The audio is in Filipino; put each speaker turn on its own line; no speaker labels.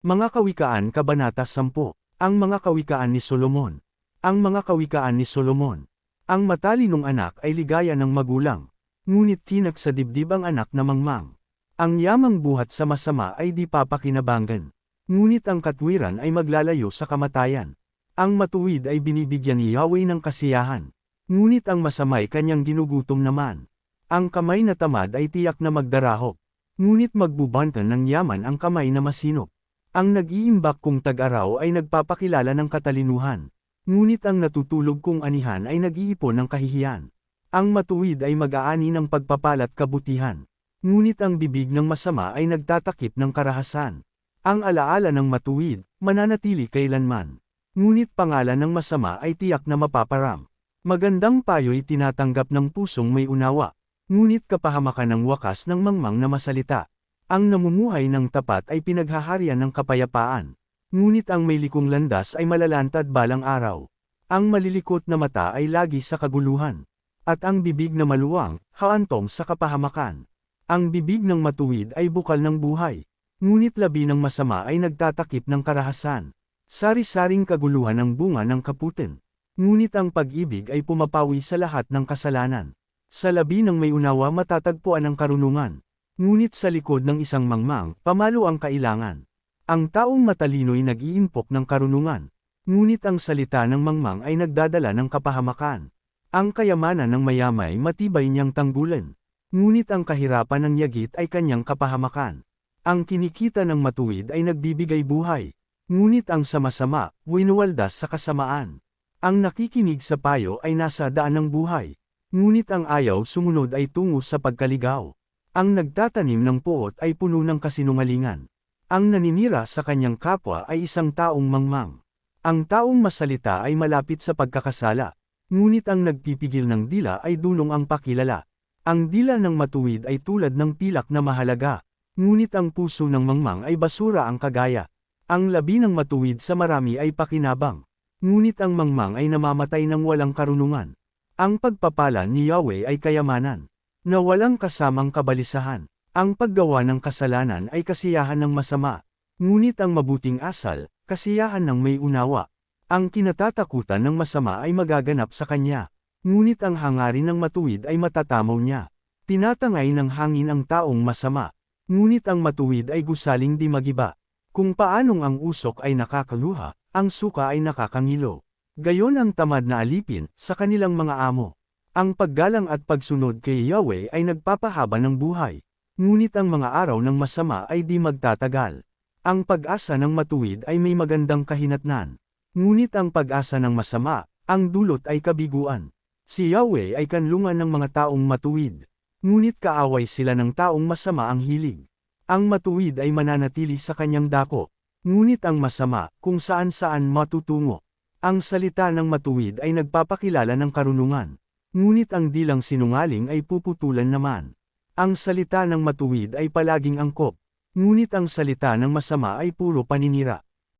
Mga Kawikaan Kabanata 10. Ang mga kawikaan ni Solomon. Ang mga kawikaan ni Solomon. Ang matalinong anak ay ligaya ng magulang, ngunit tinak sa dibdib ang anak na mangmang. Ang yamang buhat sa masama ay di papakinabangan, ngunit ang katwiran ay maglalayo sa kamatayan. Ang matuwid ay binibigyan ni Yahweh ng kasiyahan, ngunit ang masama'y kanyang ginugutom naman. Ang kamay na tamad ay tiyak na magdarahop, ngunit magbubantan ng yaman ang kamay na masinop. Ang nag-iimbak kung tag-araw ay nagpapakilala ng katalinuhan, ngunit ang natutulog kung anihan ay nag-iipon ng kahihiyan. Ang matuwid ay mag-aani ng pagpapalat kabutihan, ngunit ang bibig ng masama ay nagtatakip ng karahasan. Ang alaala ng matuwid, mananatili kailanman, ngunit pangalan ng masama ay tiyak na mapaparam. Magandang payo'y tinatanggap ng pusong may unawa, ngunit kapahamakan ng wakas ng mangmang na masalita. Ang namumuhay ng tapat ay pinaghaharian ng kapayapaan, ngunit ang may likong landas ay malalantad balang araw. Ang malilikot na mata ay lagi sa kaguluhan, at ang bibig na maluwang, haantong sa kapahamakan. Ang bibig ng matuwid ay bukal ng buhay, ngunit labi ng masama ay nagtatakip ng karahasan. Sari-saring kaguluhan ang bunga ng kaputin, ngunit ang pag-ibig ay pumapawi sa lahat ng kasalanan. Sa labi ng may unawa matatagpuan ang karunungan, ngunit sa likod ng isang mangmang, pamalo ang kailangan. Ang taong matalino'y nag-iimpok ng karunungan, ngunit ang salita ng mangmang ay nagdadala ng kapahamakan. Ang kayamanan ng mayamay matibay niyang tanggulan, ngunit ang kahirapan ng yagit ay kanyang kapahamakan. Ang kinikita ng matuwid ay nagbibigay buhay, ngunit ang sama-sama, winuwaldas sa kasamaan. Ang nakikinig sa payo ay nasa daan ng buhay, ngunit ang ayaw sumunod ay tungo sa pagkaligaw. Ang nagtatanim ng puot ay puno ng kasinungalingan. Ang naninira sa kanyang kapwa ay isang taong mangmang. Ang taong masalita ay malapit sa pagkakasala, ngunit ang nagpipigil ng dila ay dunong ang pakilala. Ang dila ng matuwid ay tulad ng pilak na mahalaga, ngunit ang puso ng mangmang ay basura ang kagaya. Ang labi ng matuwid sa marami ay pakinabang, ngunit ang mangmang ay namamatay ng walang karunungan. Ang pagpapala ni Yahweh ay kayamanan, na walang kasamang kabalisahan. Ang paggawa ng kasalanan ay kasiyahan ng masama, ngunit ang mabuting asal, kasiyahan ng may unawa. Ang kinatatakutan ng masama ay magaganap sa kanya, ngunit ang hangarin ng matuwid ay matatamaw niya. Tinatangay ng hangin ang taong masama, ngunit ang matuwid ay gusaling di magiba. Kung paanong ang usok ay nakakaluha, ang suka ay nakakangilo. Gayon ang tamad na alipin sa kanilang mga amo. Ang paggalang at pagsunod kay Yahweh ay nagpapahaba ng buhay, ngunit ang mga araw ng masama ay di magtatagal. Ang pag-asa ng matuwid ay may magandang kahinatnan, ngunit ang pag-asa ng masama, ang dulot ay kabiguan. Si Yahweh ay kanlungan ng mga taong matuwid, ngunit kaaway sila ng taong masama ang hilig. Ang matuwid ay mananatili sa kanyang dako, ngunit ang masama, kung saan-saan matutungo. Ang salita ng matuwid ay nagpapakilala ng karunungan, ngunit ang dilang sinungaling ay puputulan naman. Ang salita ng matuwid ay palaging angkop, ngunit ang salita ng masama ay puro paninira.